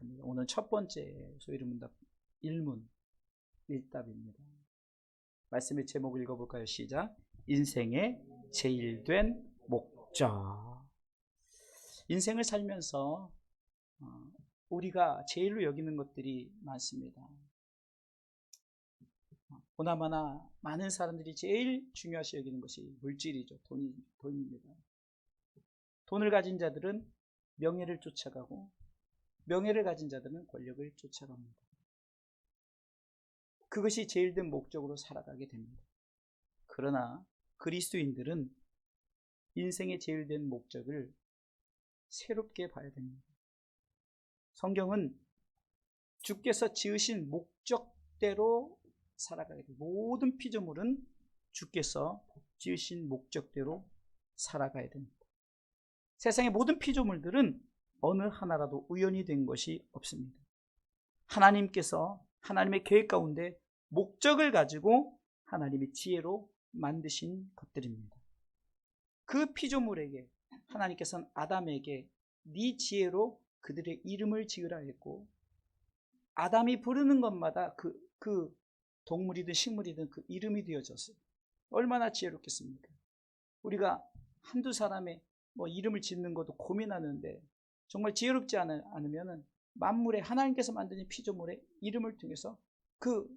합니다. 오늘 첫 번째 소위문답 1문 1답입니다. 말씀의 제목을 읽어볼까요? 시작. 인생의 제일된 목적. 인생을 살면서 우리가 제일로 여기는 것들이 많습니다. 보나마나 많은 사람들이 제일 중요시 여기는 것이 물질이죠. 돈입니다. 돈을 가진 자들은 명예를 쫓아가고, 명예를 가진 자들은 권력을 쫓아갑니다. 그것이 제일된 목적으로 살아가게 됩니다. 그러나 그리스도인들은 인생의 제일된 목적을 새롭게 봐야 됩니다. 성경은 주께서 지으신 목적대로 살아가게 됩니다. 모든 피조물은 주께서 지으신 목적대로 살아가야 됩니다. 세상의 모든 피조물들은 어느 하나라도 우연히 된 것이 없습니다. 하나님께서 하나님의 계획 가운데 목적을 가지고 하나님의 지혜로 만드신 것들입니다. 그 피조물에게 하나님께서는 아담에게 네 지혜로 그들의 이름을 지으라 했고, 아담이 부르는 것마다 그 동물이든 식물이든 그 이름이 되어졌어요. 얼마나 지혜롭겠습니까? 우리가 한두 사람의 이름을 짓는 것도 고민하는데, 정말 지혜롭지 않으면 만물에 하나님께서 만드신 피조물의 이름을 통해서 그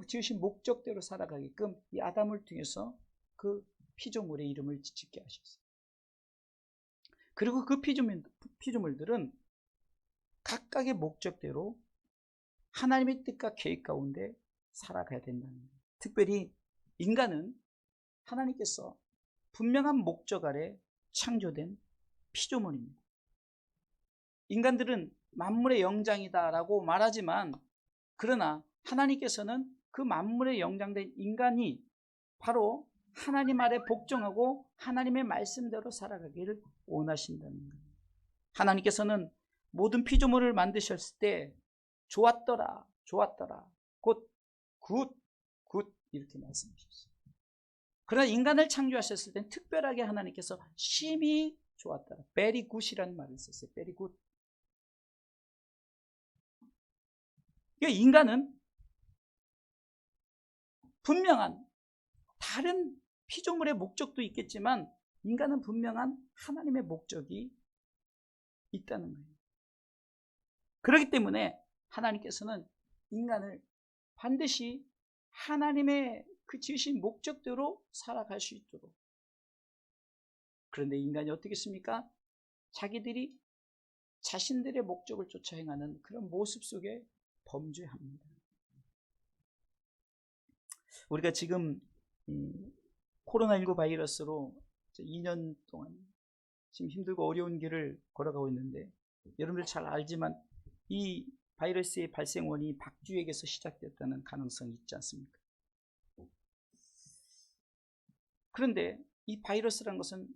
지으신 목적대로 살아가게끔 이 아담을 통해서 그 피조물의 이름을 짓게 하셨어요. 그리고 그 피조물들은 각각의 목적대로 하나님의 뜻과 계획 가운데 살아가야 된다는 거예요. 특별히 인간은 하나님께서 분명한 목적 아래 창조된 피조물입니다. 인간들은 만물의 영장이다라고 말하지만, 그러나 하나님께서는 그 만물의 영장된 인간이 바로 하나님 아래 복종하고 하나님의 말씀대로 살아가기를 원하신다는 거예요. 하나님께서는 모든 피조물을 만드셨을 때 좋았더라, 곧 굿 이렇게 말씀하셨어요. 그러나 인간을 창조하셨을 때 특별하게 하나님께서 심히 좋았더라, very good이라는 말을 썼어요. very good. 그러니까 인간은 분명한 다른 피조물의 목적도 있겠지만, 인간은 분명한 하나님의 목적이 있다는 거예요. 그렇기 때문에 하나님께서는 인간을 반드시 하나님의 그 지으신 목적대로 살아갈 수 있도록. 그런데 인간이 어떻게 했습니까? 자기들이 자신들의 목적을 쫓아 행하는 그런 모습 속에 범죄합니다. 우리가 지금 코로나19 바이러스로 2년 동안 지금 힘들고 어려운 길을 걸어가고 있는데, 여러분들 잘 알지만 이 바이러스의 발생원이 박쥐에게서 시작됐다는 가능성이 있지 않습니까? 그런데 이 바이러스라는 것은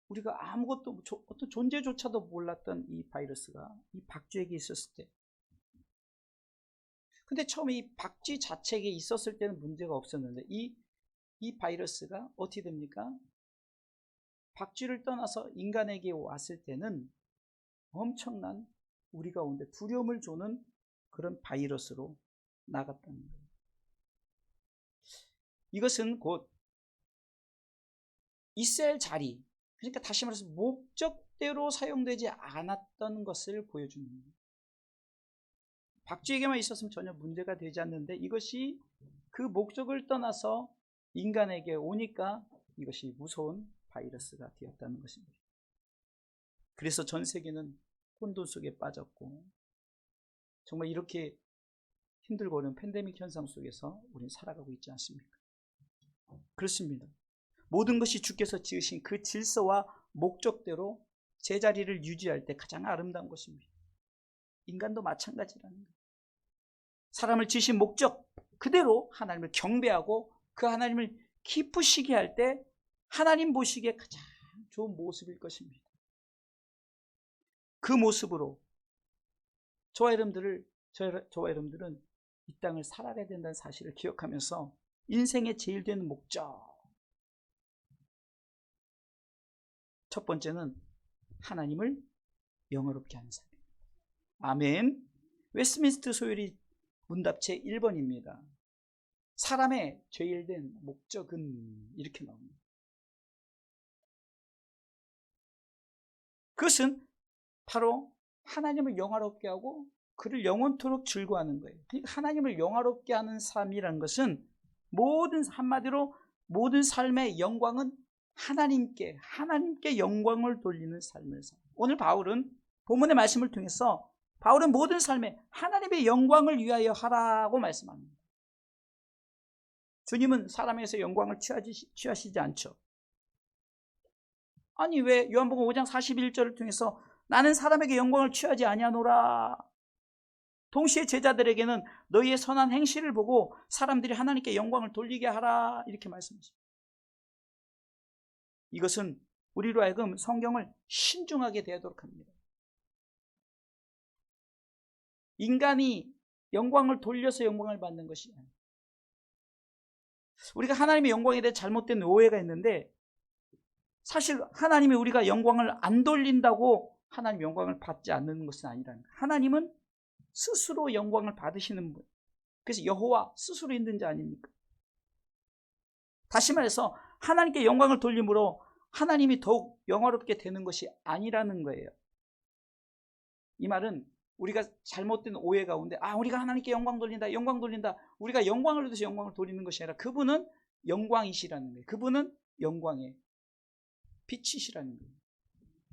우리가 아무것도 어떤 존재조차도 몰랐던 이 바이러스가 이 박쥐에게 있었을 때, 근데 처음에 이 박쥐 자체에게 있었을 때는 문제가 없었는데, 이 바이러스가 어떻게 됩니까? 박쥐를 떠나서 인간에게 왔을 때는 엄청난 우리 가운데 두려움을 주는 그런 바이러스로 나갔다는 거예요. 이것은 곧 있어야 할 자리, 그러니까 다시 말해서 목적대로 사용되지 않았던 것을 보여주는 거예요. 박쥐에게만 있었으면 전혀 문제가 되지 않는데, 이것이 그 목적을 떠나서 인간에게 오니까 이것이 무서운 바이러스가 되었다는 것입니다. 그래서 전 세계는 혼돈 속에 빠졌고, 정말 이렇게 힘들고 어려운 팬데믹 현상 속에서 우리는 살아가고 있지 않습니까? 그렇습니다. 모든 것이 주께서 지으신 그 질서와 목적대로 제자리를 유지할 때 가장 아름다운 것입니다. 인간도 마찬가지라는 거예요. 사람을 지으신 목적 그대로 하나님을 경배하고 그 하나님을 기쁘시게 할 때 하나님 보시기에 가장 좋은 모습일 것입니다. 그 모습으로 저와 여러분들은 이 땅을 살아가야 된다는 사실을 기억하면서 인생의 제일 되는 목적, 첫 번째는 하나님을 영화롭게 하는 삶입니다. 아멘. 웨스트민스터 소율이 문답체 1번입니다. 사람의 죄일된 목적은 이렇게 나옵니다. 그것은 바로 하나님을 영화롭게 하고 그를 영원토록 즐거워하는 거예요. 그러니까 하나님을 영화롭게 하는 삶이라는 것은 한마디로 모든 삶의 영광은 하나님께 영광을 돌리는 삶을 살아요. 오늘 바울은 본문의 말씀을 통해서 바울은 모든 삶에 하나님의 영광을 위하여 하라고 말씀합니다. 주님은 사람에서 영광을 취하시지 않죠. 아니 왜 요한복음 5장 41절을 통해서 나는 사람에게 영광을 취하지 아니하노라. 동시에 제자들에게는 너희의 선한 행실을 보고 사람들이 하나님께 영광을 돌리게 하라 이렇게 말씀하십니다. 이것은 우리로 하여금 성경을 신중하게 대하도록 합니다. 인간이 영광을 돌려서 영광을 받는 것이 아니에요. 우리가 하나님의 영광에 대해 잘못된 오해가 있는데 사실 하나님이 우리가 영광을 안 돌린다고 하나님 영광을 받지 않는 것은 아니라는 거예요. 하나님은 스스로 영광을 받으시는 분. 그래서 여호와 스스로 있는 자 아닙니까? 다시 말해서 하나님께 영광을 돌림으로 하나님이 더욱 영화롭게 되는 것이 아니라는 거예요. 이 말은 우리가 잘못된 오해 가운데 우리가 하나님께 영광 돌린다 우리가 영광을 얻어서 영광을 돌리는 것이 아니라 그분은 영광이시라는 거예요. 그분은 영광의 빛이시라는 거예요.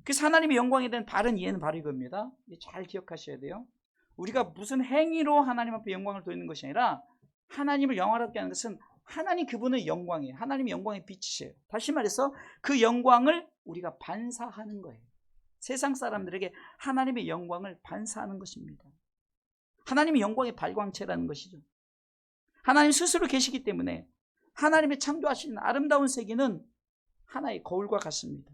그래서 하나님의 영광에 대한 바른 이해는 바로 이겁니다. 잘 기억하셔야 돼요. 우리가 무슨 행위로 하나님 앞에 영광을 돌리는 것이 아니라 하나님을 영화롭게 하는 것은 하나님 그분은 영광이에요. 하나님이 영광의 빛이세요. 다시 말해서 그 영광을 우리가 반사하는 거예요. 세상 사람들에게 하나님의 영광을 반사하는 것입니다. 하나님의 영광의 발광체라는 것이죠. 하나님 스스로 계시기 때문에 하나님의 창조하신 아름다운 세계는 하나의 거울과 같습니다.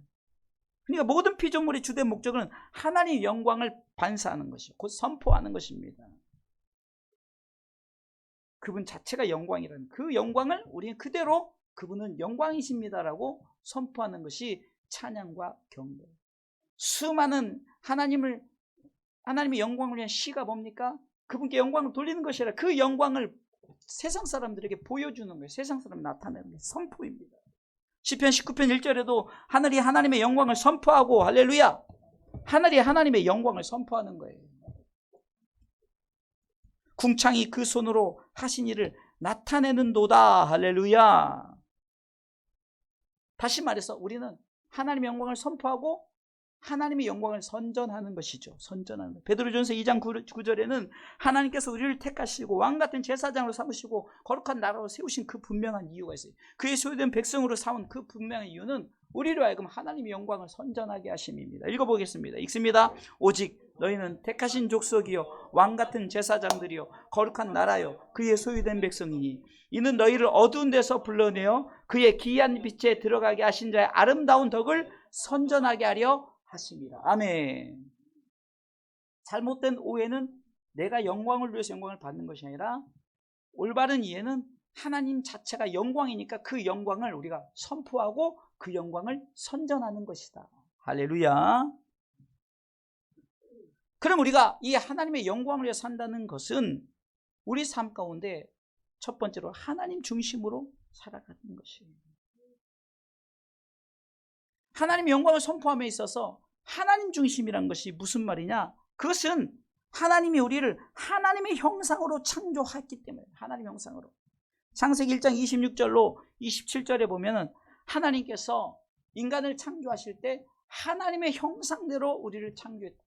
그러니까 모든 피조물의 주된 목적은 하나님의 영광을 반사하는 것이요, 곧 선포하는 것입니다. 그분 자체가 영광이라는 그 영광을 우리는 그대로 그분은 영광이십니다라고 선포하는 것이 찬양과 경배예요. 수많은 하나님의 영광을 위한 시가 뭡니까? 그분께 영광을 돌리는 것이 아니라 그 영광을 세상 사람들에게 보여주는 거예요. 세상 사람이 나타내는 게 선포입니다. 시편 19편 1절에도 하늘이 하나님의 영광을 선포하고 할렐루야, 하늘이 하나님의 영광을 선포하는 거예요. 궁창이 그 손으로 하신 일을 나타내는도다. 할렐루야. 다시 말해서 우리는 하나님의 영광을 선포하고 하나님의 영광을 선전하는 것이죠. 선전하는 것. 베드로전서 2장 9절에는 하나님께서 우리를 택하시고 왕같은 제사장으로 삼으시고 거룩한 나라로 세우신 그 분명한 이유가 있어요. 그의 소유된 백성으로 삼은 그 분명한 이유는 우리로 하여금 하나님의 영광을 선전하게 하심입니다. 읽어보겠습니다. 읽습니다. 오직 너희는 택하신 족속이요 왕같은 제사장들이요 거룩한 나라요 그의 소유된 백성이니 이는 너희를 어두운 데서 불러내어 그의 기이한 빛에 들어가게 하신 자의 아름다운 덕을 선전하게 하려 하십니다. 아멘. 잘못된 오해는 내가 영광을 위해서 영광을 받는 것이 아니라 올바른 이해는 하나님 자체가 영광이니까 그 영광을 우리가 선포하고 그 영광을 선전하는 것이다. 할렐루야. 그럼 우리가 이 하나님의 영광을 위해 산다는 것은 우리 삶 가운데 첫 번째로 하나님 중심으로 살아가는 것이에요. 하나님의 영광을 선포함에 있어서 하나님 중심이란 것이 무슨 말이냐? 그것은 하나님이 우리를 하나님의 형상으로 창조했기 때문에 하나님의 형상으로. 창세기 1장 26절로 27절에 보면은 하나님께서 인간을 창조하실 때 하나님의 형상대로 우리를 창조했다.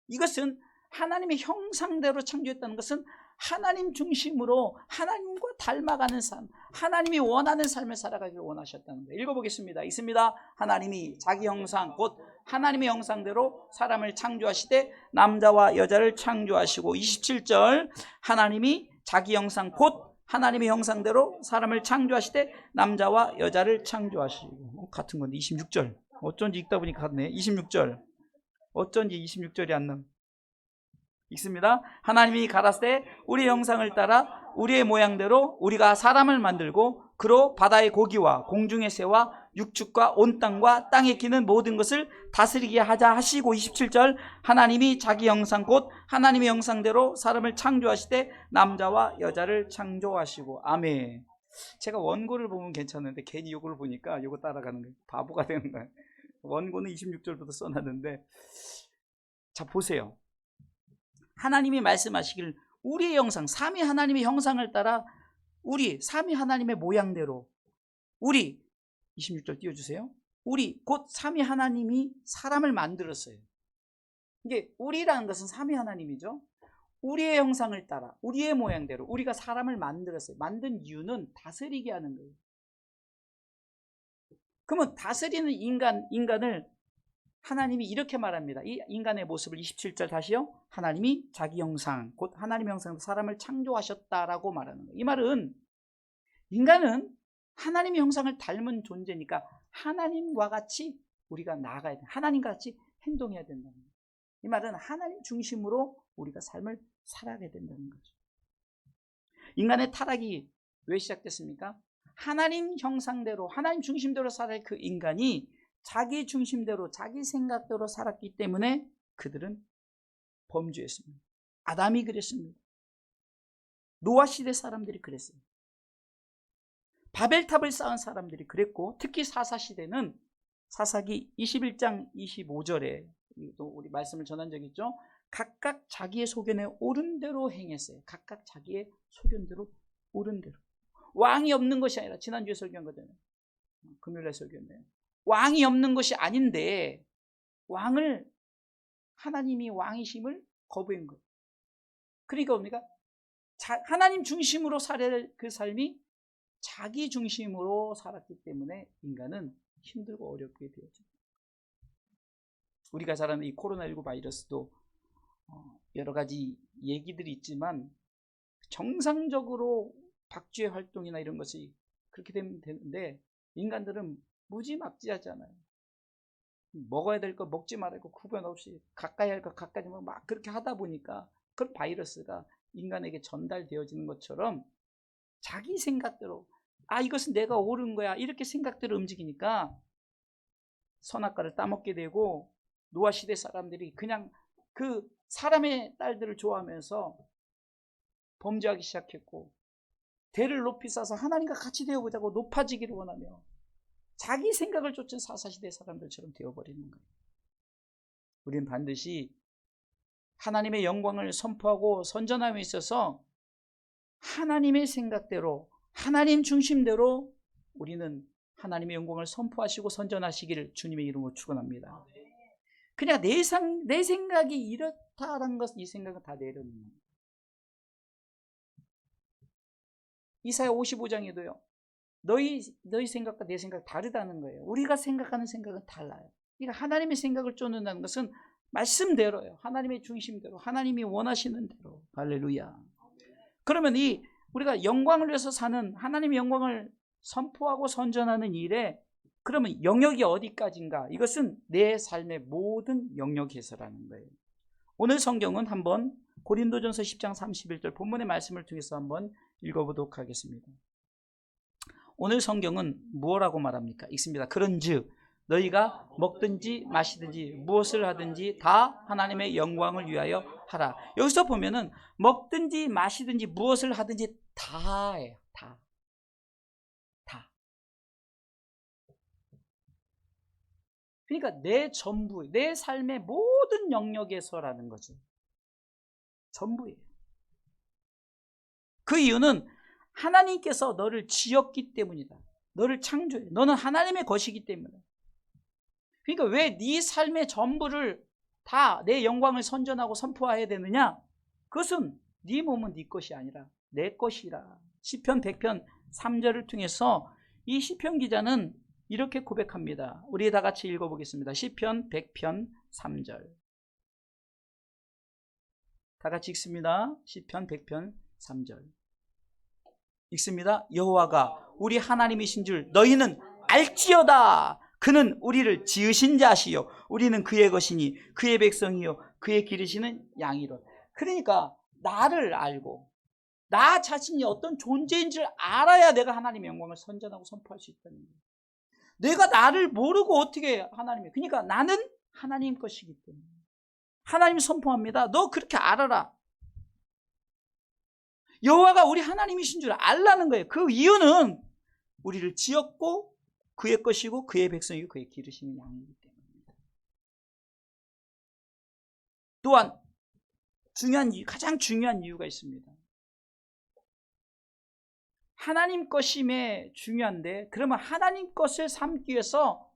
이것은 하나님의 형상대로 창조했다는 것은 하나님 중심으로 하나님과 닮아가는 삶, 하나님이 원하는 삶을 살아가기를 원하셨다는 거예요. 읽어보겠습니다. 있습니다. 하나님이 자기 형상 곧 하나님의 형상대로 사람을 창조하시되 남자와 여자를 창조하시고 27절 하나님이 자기 형상 곧 하나님의 형상대로 사람을 창조하시되 남자와 여자를 창조하시고 같은 건데 26절 어쩐지 읽다 보니까 같네. 26절 어쩐지 26절이 안 나와. 읽습니다. 하나님이 가라사대 우리의 형상을 따라 우리의 모양대로 우리가 사람을 만들고 그로 바다의 고기와 공중의 새와 육축과 온 땅과 땅에 기는 모든 것을 다스리게 하자 하시고 27절 하나님이 자기 형상 곧 하나님의 형상대로 사람을 창조하시되 남자와 여자를 창조하시고. 아멘. 제가 원고를 보면 괜찮은데 괜히 요거를 보니까 요거 따라가는 거예요. 바보가 되는 거예요. 원고는 26절부터 써놨는데, 자 보세요. 하나님이 말씀하시기를 우리의 형상, 삼위 하나님의 형상을 따라 우리 삼위 하나님의 모양대로 우리 26절 띄워주세요. 우리 곧 삼위 하나님이 사람을 만들었어요. 이게 우리라는 것은 삼위 하나님이죠. 우리의 형상을 따라 우리의 모양대로 우리가 사람을 만들었어요. 만든 이유는 다스리게 하는 거예요. 그러면 다스리는 인간을 하나님이 이렇게 말합니다. 이 인간의 모습을 27절 다시요. 하나님이 자기 형상 곧 하나님의 형상으로 사람을 창조하셨다라고 말하는 거예요. 이 말은 인간은 하나님의 형상을 닮은 존재니까 하나님과 같이 우리가 나아가야 돼. 하나님과 같이 행동해야 된다는 거예요. 이 말은 하나님 중심으로 우리가 삶을 살아가야 된다는 거죠. 인간의 타락이 왜 시작됐습니까? 하나님 형상대로 하나님 중심대로 살아야 그 인간이 자기 중심대로 자기 생각대로 살았기 때문에 그들은 범죄했습니다. 아담이 그랬습니다. 노아 시대 사람들이 그랬어요. 바벨탑을 쌓은 사람들이 그랬고, 특히 사사시대는 사사기 21장 25절에 또 우리 말씀을 전한 적이 있죠. 각각 자기의 소견에 옳은 대로 행했어요. 각각 자기의 소견대로 옳은 대로. 왕이 없는 것이 아니라, 지난주에 설교한 거잖아요. 금요일에 설교했네요. 왕이 없는 것이 아닌데 왕을, 하나님이 왕이심을 거부한 거예요. 그러니까 뭡니까? 하나님 중심으로 살아야 할 그 삶이 자기 중심으로 살았기 때문에 인간은 힘들고 어렵게 되었죠. 우리가 잘 아는 이 코로나19 바이러스도 여러 가지 얘기들이 있지만 정상적으로 박쥐의 활동이나 이런 것이 그렇게 되면 되는데 인간들은 무지막지하잖아요. 먹어야 될 거 먹지 말고 구분 없이 가까이 할 거 가까이 막 그렇게 하다 보니까 그 바이러스가 인간에게 전달되어지는 것처럼 자기 생각대로, 이것은 내가 옳은 거야 이렇게 생각대로 움직이니까 선악과를 따먹게 되고, 노아 시대 사람들이 그냥 그 사람의 딸들을 좋아하면서 범죄하기 시작했고, 대를 높이 쌓아서 하나님과 같이 되어보자고 높아지기를 원하며 자기 생각을 쫓은 사사시대 사람들처럼 되어버리는 거예요. 우리는 반드시 하나님의 영광을 선포하고 선전함에 있어서 하나님의 생각대로 하나님 중심대로 우리는 하나님의 영광을 선포하시고 선전하시기를 주님의 이름으로 축원합니다. 그냥 내 생각이 이렇다라는 것은, 이 생각은 다 내려놓는 거예요. 이사야 55장에도요. 너희 생각과 내 생각 다르다는 거예요. 우리가 생각하는 생각은 달라요. 그러니까 하나님의 생각을 쫓는다는 것은 말씀대로예요. 하나님의 중심대로, 하나님이 원하시는 대로. 할렐루야. 그러면 우리가 영광을 위해서 사는, 하나님의 영광을 선포하고 선전하는 일에 그러면 영역이 어디까지인가? 이것은 내 삶의 모든 영역에서라는 거예요. 오늘 성경은 한번 고린도전서 10장 31절 본문의 말씀을 통해서 한번 읽어보도록 하겠습니다. 오늘 성경은 무엇라고 말합니까? 읽습니다. 그런즉 너희가 먹든지 마시든지 무엇을 하든지 다 하나님의 영광을 위하여 하라. 여기서 보면은 먹든지 마시든지 무엇을 하든지 다예요. 다. 그러니까 내 전부, 내 삶의 모든 영역에서라는 거죠. 전부예요. 그 이유는 하나님께서 너를 지었기 때문이다. 너를 창조해. 너는 하나님의 것이기 때문에. 그러니까 왜 네 삶의 전부를 다 내 영광을 선전하고 선포해야 되느냐? 그것은 네 몸은 네 것이 아니라 내 것이라. 시편 100편 3절을 통해서 이 시편 기자는 이렇게 고백합니다. 우리 다 같이 읽어보겠습니다. 시편 100편 3절. 다 같이 읽습니다. 시편 100편 3절. 읽습니다. 여호와가 우리 하나님이신 줄 너희는 알지어다. 그는 우리를 지으신 자시요 우리는 그의 것이니 그의 백성이요 그의 기르시는 양이로. 그러니까 나를 알고 나 자신이 어떤 존재인 줄 알아야 내가 하나님의 영광을 선전하고 선포할 수 있다는 거예요. 내가 나를 모르고 어떻게 하나님이, 그러니까 나는 하나님 것이기 때문에 하나님 선포합니다. 너 그렇게 알아라. 여호와가 우리 하나님이신 줄 알라는 거예요. 그 이유는 우리를 지었고 그의 것이고 그의 백성이고 그의 기르시는 양이기 때문입니다. 또한 가장 중요한 이유가 있습니다. 하나님 것임에 중요한데, 그러면 하나님 것을 삼기 위해서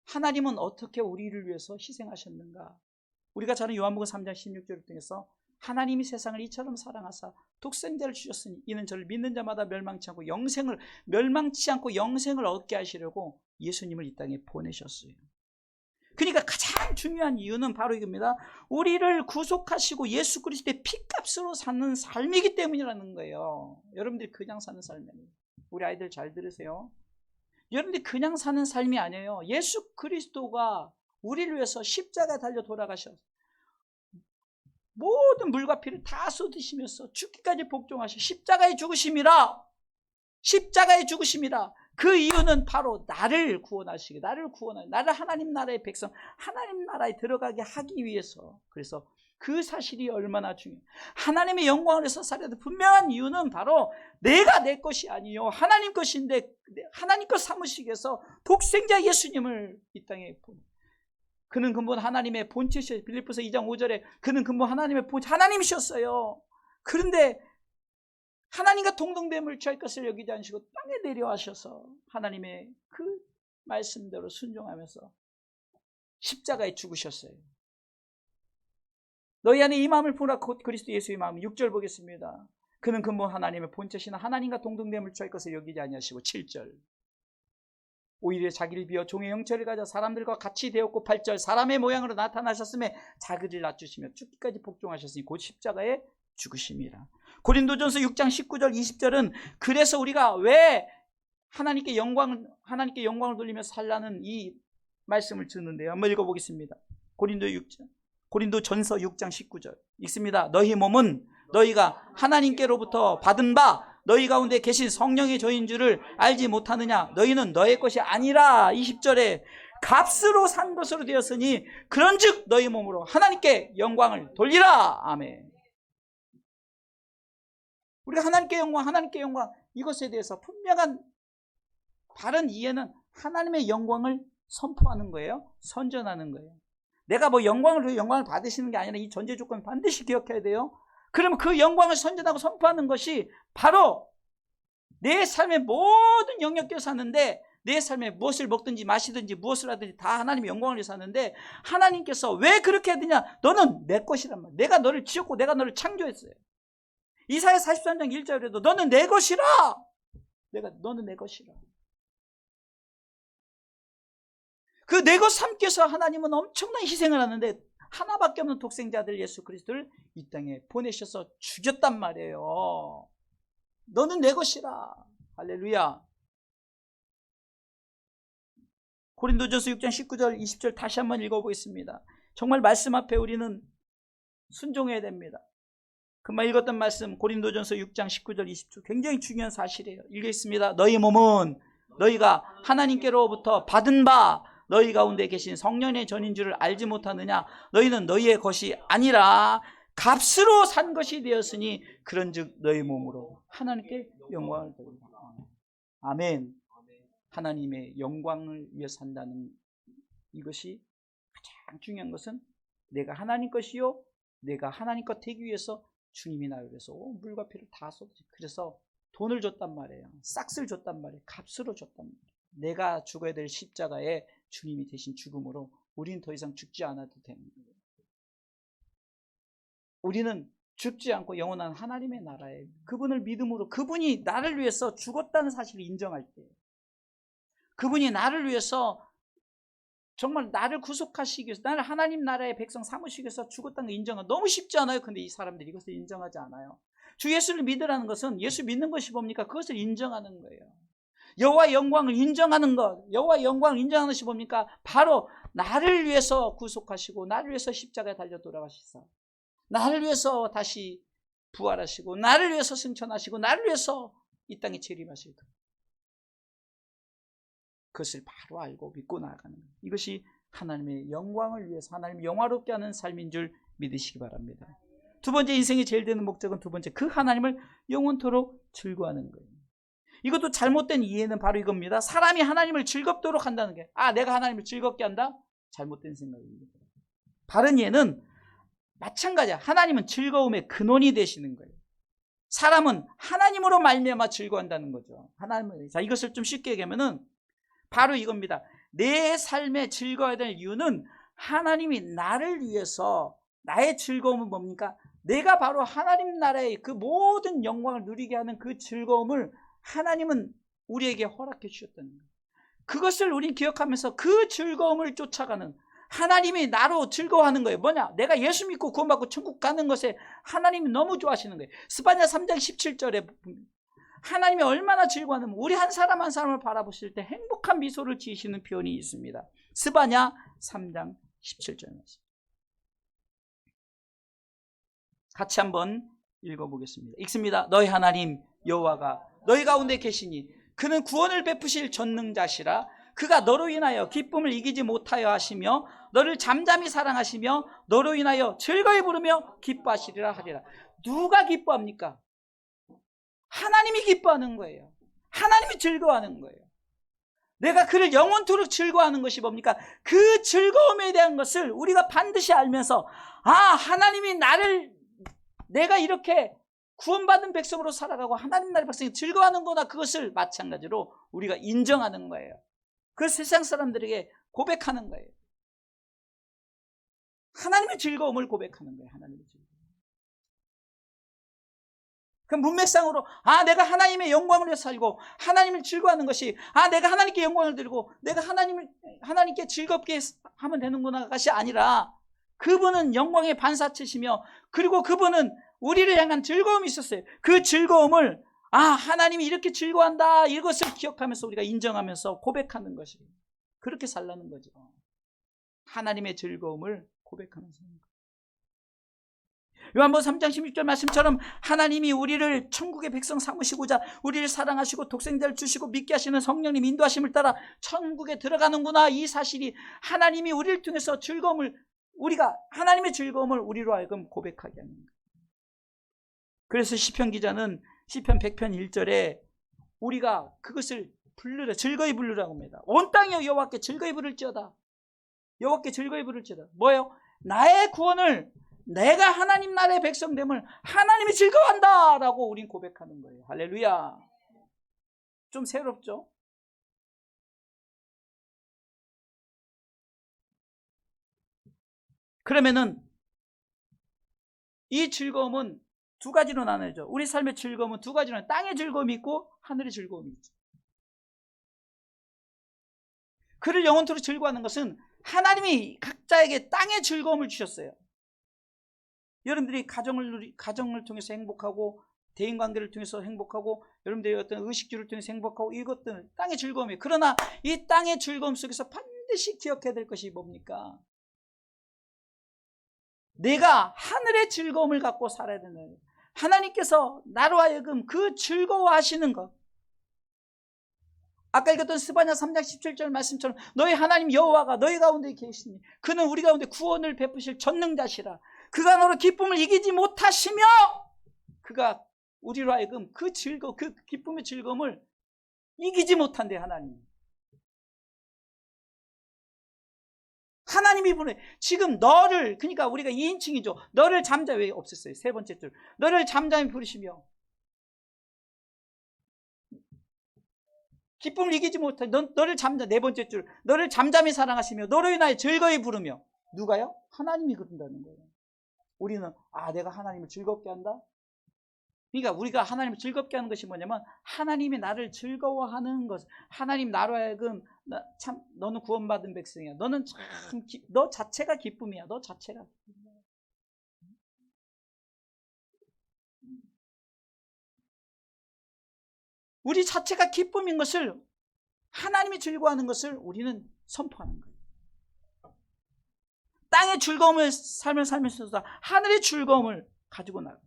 하나님은 어떻게 우리를 위해서 희생하셨는가? 우리가 잘 아는 요한복음 3장 16절을 통해서 하나님이 세상을 이처럼 사랑하사 독생자를 주셨으니 이는 저를 믿는 자마다 멸망치 않고 영생을 얻게 하시려고 예수님을 이 땅에 보내셨어요. 그러니까 가장 중요한 이유는 바로 이겁니다. 우리를 구속하시고 예수 그리스도의 피값으로 사는 삶이기 때문이라는 거예요. 여러분들이 그냥 사는 삶이 아니에요. 우리 아이들 잘 들으세요. 여러분들이 그냥 사는 삶이 아니에요. 예수 그리스도가 우리를 위해서 십자가에 달려 돌아가셔서 모든 물과 피를 다 쏟으시면서 죽기까지 복종하셔. 십자가에 죽으심이라. 그 이유는 바로 나를 하나님 나라의 백성, 하나님 나라에 들어가게 하기 위해서. 그래서 그 사실이 얼마나 중요해요. 하나님의 영광을 위해서 살아야 분명한 이유는 바로 내가 내 것이 아니요 하나님 것인데, 하나님 것 삼으시기 위해서 독생자 예수님을 이 땅에 보내요. 그는 근본 하나님의 본체셨어요. 빌립보서 2장 5절에 그는 근본 하나님의 하나님이셨어요. 그런데 하나님과 동등됨을 취할 것을 여기지 않으시고 땅에 내려와셔서 하나님의 그 말씀대로 순종하면서 십자가에 죽으셨어요. 너희 안에 이 마음을 품으라 곧 그리스도 예수의 마음. 6절 보겠습니다. 그는 근본 하나님의 본체시나 하나님과 동등됨을 취할 것을 여기지 아니하시고. 7절 오히려 자기를 비워 종의 형체를 가져 사람들과 같이 되었고. 8절 사람의 모양으로 나타나셨음에 자기를 낮추시며 죽기까지 복종하셨으니 곧 십자가에 죽으심이라. 고린도전서 6장 19절 20절은 그래서 우리가 왜 하나님께 영광을 돌리며 살라는 이 말씀을 듣는데요. 한번 읽어보겠습니다. 고린도전서 6장 19절 읽습니다. 너희 몸은 너희가 하나님께로부터 받은 바 너희 가운데 계신 성령의 저인 줄을 알지 못하느냐? 너희는 너의 것이 아니라. 20절에 값으로 산 것으로 되었으니 그런즉 너희 몸으로 하나님께 영광을 돌리라. 아멘. 우리가 하나님께 영광 이것에 대해서 분명한 바른 이해는 하나님의 영광을 선포하는 거예요. 선전하는 거예요. 내가 뭐 영광을 받으시는 게 아니라 이 전제 조건 반드시 기억해야 돼요. 그러면 그 영광을 선전하고 선포하는 것이 바로 내 삶의 모든 영역에 사는데, 내 삶에 무엇을 먹든지 마시든지 무엇을 하든지 다 하나님의 영광을 위해서 하는데, 하나님께서 왜 그렇게 해야 되냐? 너는 내 것이란 말이야. 내가 너를 지었고 내가 너를 창조했어요. 이사야 43장 1절에도 너는 내 것이라. 너는 내 것이라. 그 내 것 삼기 위해서 하나님은 엄청난 희생을 하는데 하나밖에 없는 독생자 아들 예수 그리스도를 이 땅에 보내셔서 죽였단 말이에요. 너는 내 것이라. 할렐루야. 고린도전서 6장 19절 20절 다시 한번 읽어보겠습니다. 정말 말씀 앞에 우리는 순종해야 됩니다. 금방 읽었던 말씀 고린도전서 6장 19절 20절 굉장히 중요한 사실이에요. 읽겠습니다. 너희 몸은 너희가 하나님께로부터 받은 바 너희 가운데 계신 성령의 전인 줄을 알지 못하느냐? 너희는 너희의 것이 아니라 값으로 산 것이 되었으니 그런즉 너희 몸으로 하나님께 영광을 돌리라. 아멘. 하나님의 영광을 위해 산다는 이것이 가장 중요한 것은 내가 하나님 것이요 내가 하나님 것 되기 위해서 주님이 나를 위해서 물과 피를 다 쏟지. 그래서 돈을 줬단 말이에요. 싹스를 줬단 말이에요. 값으로 줬단 말이에요. 내가 죽어야 될 십자가에 주님이 대신 죽음으로 우리는 더 이상 죽지 않아도 되는 거예요. 우리는 죽지 않고 영원한 하나님의 나라에 그분을 믿음으로, 그분이 나를 위해서 죽었다는 사실을 인정할 때, 그분이 나를 위해서 정말 나를 구속하시기 위해서, 나를 하나님 나라의 백성 삼으시기 위해서 죽었다는 걸 인정하는, 너무 쉽지 않아요. 근데 이 사람들이 이것을 인정하지 않아요. 주 예수를 믿으라는 것은, 예수 믿는 것이 뭡니까? 그것을 인정하는 거예요. 여호와의 영광을 인정하는 것, 여호와의 영광을 인정하는 것이 뭡니까? 바로 나를 위해서 구속하시고 나를 위해서 십자가에 달려 돌아가시사 나를 위해서 다시 부활하시고 나를 위해서 승천하시고 나를 위해서 이 땅에 재림하실 것. 그것을 바로 알고 믿고 나아가는 거예요. 이것이 하나님의 영광을 위해서 하나님을 영화롭게 하는 삶인 줄 믿으시기 바랍니다. 두 번째, 인생이 제일 되는 목적은 두 번째, 그 하나님을 영원토록 즐거워하는 거예요. 이것도 잘못된 이해는 바로 이겁니다. 사람이 하나님을 즐겁도록 한다는 게, 내가 하나님을 즐겁게 한다? 잘못된 생각입니다. 바른 이해는 마찬가지야. 하나님은 즐거움의 근원이 되시는 거예요. 사람은 하나님으로 말미암아 즐거워한다는 거죠. 하나님은. 자, 이것을 좀 쉽게 얘기하면은 바로 이겁니다. 내 삶에 즐거워야 될 이유는 하나님이 나를 위해서, 나의 즐거움은 뭡니까? 내가 바로 하나님 나라의 그 모든 영광을 누리게 하는 그 즐거움을 하나님은 우리에게 허락해 주셨다는 거예요. 그것을 우리는 기억하면서 그 즐거움을 쫓아가는, 하나님이 나로 즐거워하는 거예요. 뭐냐? 내가 예수 믿고 구원받고 천국 가는 것에 하나님이 너무 좋아하시는 거예요. 스바냐 3장 17절에 하나님이 얼마나 즐거워하냐면 우리 한 사람 한 사람을 바라보실 때 행복한 미소를 지으시는 표현이 있습니다. 스바냐 3장 17절 말씀. 같이 한번 읽어보겠습니다. 읽습니다. 너희 하나님 여호와가 너희 가운데 계시니 그는 구원을 베푸실 전능자시라. 그가 너로 인하여 기쁨을 이기지 못하여 하시며 너를 잠잠히 사랑하시며 너로 인하여 즐거이 부르며 기뻐하시리라 하리라. 누가 기뻐합니까? 하나님이 기뻐하는 거예요. 하나님이 즐거워하는 거예요. 내가 그를 영원토록 즐거워하는 것이 뭡니까? 그 즐거움에 대한 것을 우리가 반드시 알면서, 하나님이 내가 이렇게 구원받은 백성으로 살아가고 하나님 나라의 백성이 즐거워하는구나. 그것을 마찬가지로 우리가 인정하는 거예요. 그 세상 사람들에게 고백하는 거예요. 하나님의 즐거움을 고백하는 거예요. 하나님의 즐거움. 그 문맥상으로 내가 하나님의 영광을 위해서 살고 하나님을 즐거워하는 것이, 내가 하나님께 영광을 드리고 내가 하나님께 즐겁게 하면 되는구나 것이 아니라, 그분은 영광의 반사체시며 그리고 그분은 우리를 향한 즐거움이 있었어요. 그 즐거움을 하나님이 이렇게 즐거워한다, 이것을 기억하면서 우리가 인정하면서 고백하는 것이, 그렇게 살라는 거죠. 하나님의 즐거움을 고백하면서. 요한복음 3장 16절 말씀처럼 하나님이 우리를 천국의 백성 삼으시고자 우리를 사랑하시고 독생자를 주시고 믿게 하시는 성령님 인도하심을 따라 천국에 들어가는구나. 이 사실이 하나님이 우리를 통해서 하나님의 즐거움을 우리로 하여금 고백하게 하는 거예요. 그래서 시편 기자는 시편 100편 1절에 우리가 그것을 즐거이 부르라고 합니다. 온 땅이 여호와께 즐거이 부를지어다. 여호와께 즐거이 부를지어다. 뭐예요? 나의 구원을, 내가 하나님 나라의 백성됨을 하나님이 즐거워한다 라고 우린 고백하는 거예요. 할렐루야. 좀 새롭죠? 그러면은 이 즐거움은 두 가지로 나눠져. 우리 삶의 즐거움은 두 가지로 나눠져. 땅의 즐거움이 있고 하늘의 즐거움이 있죠. 그를 영원토록 즐거워하는 것은 하나님이 각자에게 땅의 즐거움을 주셨어요. 여러분들이 가정을 통해서 행복하고 대인관계를 통해서 행복하고 여러분들의 어떤 의식주를 통해서 행복하고, 이것들은 땅의 즐거움이에요. 그러나 이 땅의 즐거움 속에서 반드시 기억해야 될 것이 뭡니까? 내가 하늘의 즐거움을 갖고 살아야 되는 거예요. 하나님께서 나로 하여금 그 즐거워하시는 것, 아까 읽었던 스바냐 3장 17절 말씀처럼 너희 하나님 여호와가 너희 가운데 계시니 그는 우리 가운데 구원을 베푸실 전능자시라. 그가 너로 기쁨을 이기지 못하시며 그가 우리로 하여금 그 기쁨의 즐거움을 이기지 못한대. 하나님이 보내. 지금 너를, 그러니까 우리가 2인칭이죠. 너를 잠잠히, 왜 없었어요? 세 번째 줄. 너를 잠잠히 부르시며 기쁨을 이기지 못해. 너를 네 번째 줄. 너를 잠잠히 사랑하시며 너로 인하여 즐거이 부르며. 누가요? 하나님이 그런다는 거예요. 우리는 내가 하나님을 즐겁게 한다? 그러니까 우리가 하나님을 즐겁게 하는 것이 뭐냐면 하나님이 나를 즐거워하는 것. 하나님 나로 하여금 너는 구원받은 백성이야. 너는 너 자체가 기쁨이야. 너 자체가. 우리 자체가 기쁨인 것을, 하나님이 즐거워하는 것을 우리는 선포하는 거예요. 땅의 즐거움을 살면서 하늘의 즐거움을 가지고 나가.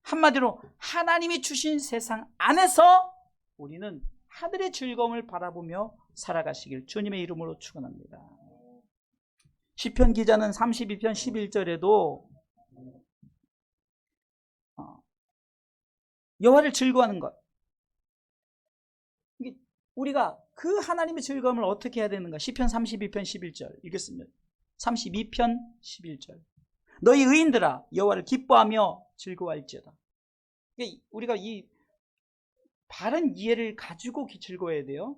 한마디로 하나님이 주신 세상 안에서 우리는 하늘의 즐거움을 바라보며 살아가시길 주님의 이름으로 축원합니다. 시편 기자는 32편 11절에도 여호와를 즐거워하는 것, 우리가 그 하나님의 즐거움을 어떻게 해야 되는가? 시편 32편 11절 읽겠습니다. 32편 11절. 너희 의인들아 여호와를 기뻐하며 즐거워할지어다. 우리가 이 바른 이해를 가지고 즐거워해야 돼요.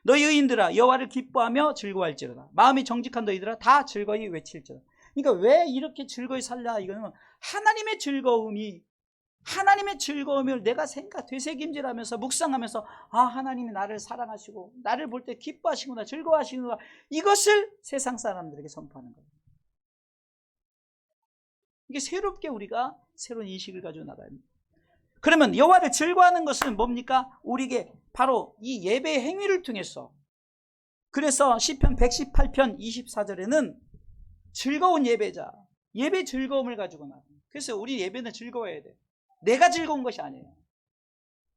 너희 의인들아 여호와를 기뻐하며 즐거워할지어다. 마음이 정직한 너희들아 다 즐거이 외칠지어다. 그러니까 왜 이렇게 즐거이 살라? 이거는 하나님의 즐거움을 내가 되새김질하면서 묵상하면서 하나님이 나를 사랑하시고 나를 볼 때 기뻐하시구나, 즐거워하시구나, 이것을 세상 사람들에게 선포하는 거예요. 이게 새롭게 우리가 새로운 인식을 가지고 나가야 합니다. 그러면 여호와를 즐거워하는 것은 뭡니까? 우리에게 바로 이 예배의 행위를 통해서. 그래서 시편 118편 24절에는 즐거운 예배자, 예배 즐거움을 가지고 나가요. 그래서 우리 예배는 즐거워야 돼요. 내가 즐거운 것이 아니에요.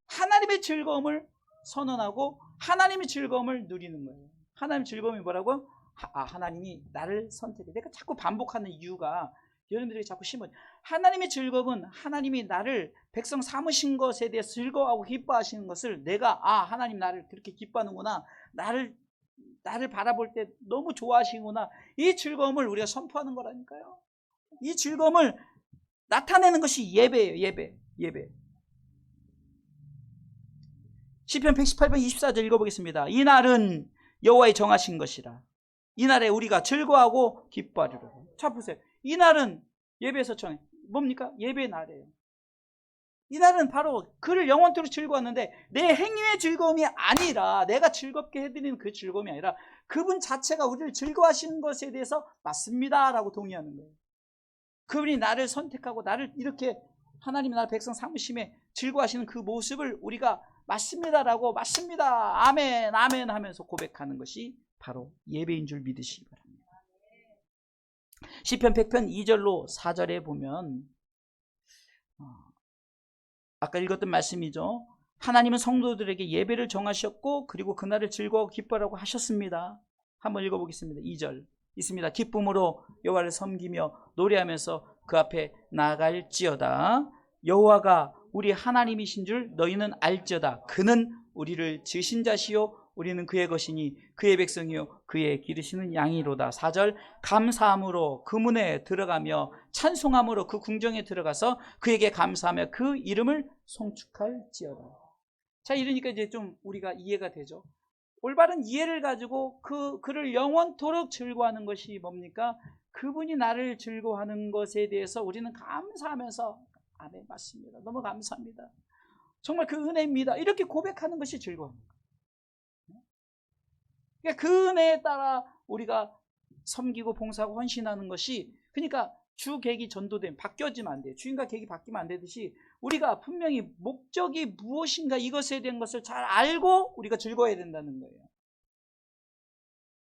하나님의 즐거움을 선언하고 하나님의 즐거움을 누리는 거예요. 하나님의 즐거움이 뭐라고? 하나님이 나를 선택해. 내가 자꾸 반복하는 이유가 여러분들이 자꾸 심어요. 하나님의 즐거움은 하나님이 나를 백성 삼으신 것에 대해 즐거워하고 기뻐하시는 것을 내가 하나님 나를 그렇게 기뻐하는구나, 나를 바라볼 때 너무 좋아하시는구나, 이 즐거움을 우리가 선포하는 거라니까요. 이 즐거움을 나타내는 것이 예배예요. 예배. 시편 118편 24절 읽어보겠습니다. 이 날은 여호와의 정하신 것이라. 이 날에 우리가 즐거워하고 기뻐하리라. 자 보세요. 이 날은 예배에서 정해. 뭡니까? 예배의 날이에요. 이 날은 바로 그를 영원토록 즐거워하는데 내 행위의 즐거움이 아니라, 내가 즐겁게 해드리는 그 즐거움이 아니라 그분 자체가 우리를 즐거워하시는 것에 대해서 맞습니다 라고 동의하는 거예요. 그분이 나를 선택하고 나를 이렇게 하나님이 나를 백성 삼으심에 즐거워하시는 그 모습을 우리가 맞습니다라고, 맞습니다, 아멘, 아멘 하면서 고백하는 것이 바로 예배인 줄 믿으시기 바랍니다. 시편 100편 2절로 4절에 보면 아까 읽었던 말씀이죠. 하나님은 성도들에게 예배를 정하셨고 그리고 그날을 즐거워 기뻐하라고 하셨습니다. 한번 읽어보겠습니다. 2절 있습니다. 기쁨으로 여호와를 섬기며 노래하면서 그 앞에 나아갈지어다. 여호와가 우리 하나님이신 줄 너희는 알지어다. 그는 우리를 지으신 자시요 우리는 그의 것이니 그의 백성이요 그의 기르시는 양이로다. 4절 감사함으로 그 문에 들어가며 찬송함으로 그 궁정에 들어가서 그에게 감사하며 그 이름을 송축할지어다. 자, 이러니까 이제 좀 우리가 이해가 되죠. 올바른 이해를 가지고 그를 영원토록 즐거워하는 것이 뭡니까? 그분이 나를 즐거워하는 것에 대해서 우리는 감사하면서 아멘, 맞습니다, 너무 감사합니다, 정말 그 은혜입니다, 이렇게 고백하는 것이 즐거워합니다. 그러니까 그 은혜에 따라 우리가 섬기고 봉사하고 헌신하는 것이, 그러니까 주 계기 전도되면 바뀌어지면 안 돼요. 주인과 계기 바뀌면 안 되듯이 우리가 분명히 목적이 무엇인가 이것에 대한 것을 잘 알고 우리가 즐거워해야 된다는 거예요.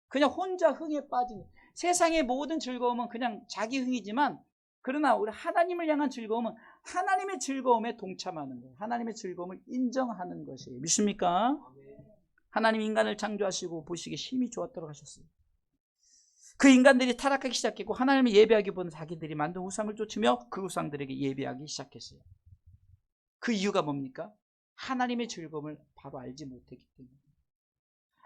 그냥 혼자 흥에 빠지는, 세상의 모든 즐거움은 그냥 자기 흥이지만, 그러나 우리 하나님을 향한 즐거움은 하나님의 즐거움에 동참하는 거예요. 하나님의 즐거움을 인정하는 것이에요. 믿습니까? 하나님 인간을 창조하시고 보시기에 심히 좋았다고 하셨어요. 그 인간들이 타락하기 시작했고 하나님을 예배하기보다는 자기들이 만든 우상을 쫓으며 그 우상들에게 예배하기 시작했어요. 그 이유가 뭡니까? 하나님의 즐거움을 바로 알지 못했기 때문에.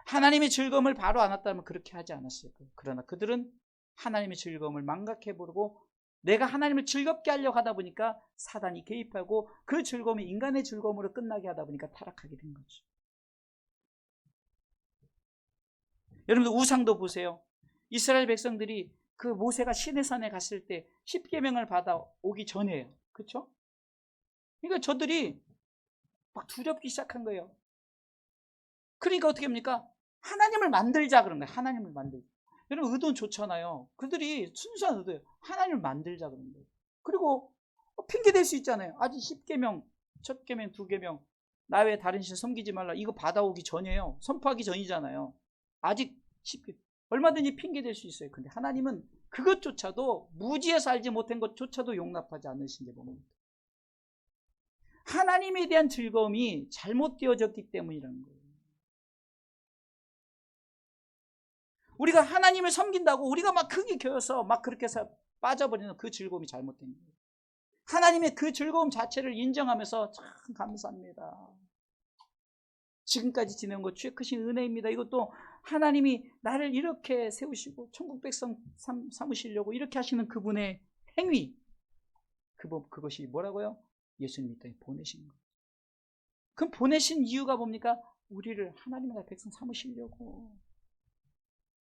하나님의 즐거움을 바로 알았다면 그렇게 하지 않았을 거예요. 그러나 그들은 하나님의 즐거움을 망각해버리고 내가 하나님을 즐겁게 하려고 하다 보니까 사단이 개입하고 그 즐거움이 인간의 즐거움으로 끝나게 하다 보니까 타락하게 된 거죠. 여러분들 우상도 보세요. 이스라엘 백성들이 그 모세가 시내산에 갔을 때 10계명을 받아 오기 전에요. 그렇죠? 그러니까 저들이 막 두렵기 시작한 거예요. 그러니까 어떻게 합니까? 하나님을 만들자 그런 거예요. 하나님을 만들자. 여러분 의도는 좋잖아요. 그들이 순수한 의도예요. 하나님을 만들자 그런 거예요. 그리고 핑계 댈 수 있잖아요. 아직 10계명, 첫 계명, 2계명 나 외에 다른 신 섬기지 말라, 이거 받아오기 전이에요. 선포하기 전이잖아요. 아직 10개 얼마든지 핑계 댈 수 있어요. 근데 하나님은 그것조차도, 무지에서 알지 못한 것조차도 용납하지 않으신 게 뭡니까? 하나님에 대한 즐거움이 잘못 되어졌기 때문이라는 거예요. 우리가 하나님을 섬긴다고 우리가 막 크게 겨워서 막 그렇게 해서 빠져버리는 그 즐거움이 잘못된 거예요. 하나님의 그 즐거움 자체를 인정하면서 참 감사합니다. 지금까지 지내온 것 주의 크신 은혜입니다. 이것도 하나님이 나를 이렇게 세우시고 천국 백성 삼으시려고 이렇게 하시는 그분의 행위, 그것이 뭐라고요? 예수님이 땅에 보내신 거예요. 그럼 보내신 이유가 뭡니까? 우리를 하나님의 백성 삼으시려고.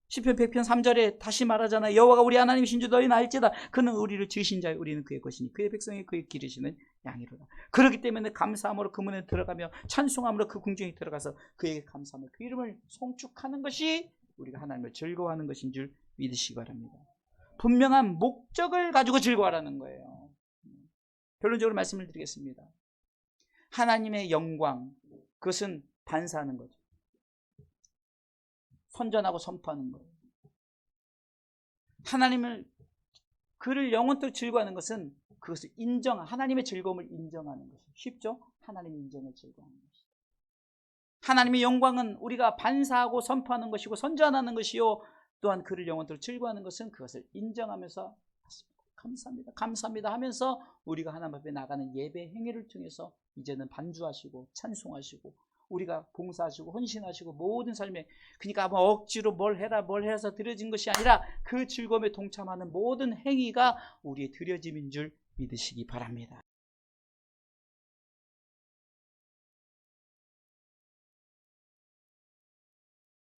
시편 100편 3절에 다시 말하잖아요. 여호와가 우리 하나님이신 줄 너희는 알지다. 그는 우리를 지으신 자요 우리는 그의 것이니 그의 백성이 그의 기르시는 양이로다. 그렇기 때문에 감사함으로 그 문에 들어가며 찬송함으로 그 궁정에 들어가서 그에게 감사하며 그 이름을 송축하는 것이 우리가 하나님을 즐거워하는 것인 줄 믿으시기 바랍니다. 분명한 목적을 가지고 즐거워하라는 거예요. 결론적으로 말씀을 드리겠습니다. 하나님의 영광, 그것은 반사하는 거죠. 선전하고 선포하는 거예요. 하나님을, 그를 영원토록 즐거워하는 것은 그것을 하나님의 즐거움을 인정하는 것이죠. 쉽죠? 하나님의 인정을 즐거워하는 것이죠. 하나님의 영광은 우리가 반사하고 선포하는 것이고 선전하는 것이요, 또한 그를 영원토록 즐거워하는 것은 그것을 인정하면서 감사합니다, 감사합니다 하면서 우리가 하나님 앞에 나가는 예배 행위를 통해서 이제는 반주하시고 찬송하시고 우리가 봉사하시고 헌신하시고 모든 삶에, 그러니까 뭐 억지로 뭘 해서 드려진 것이 아니라 그 즐거움에 동참하는 모든 행위가 우리의 드려짐인 줄 믿으시기 바랍니다.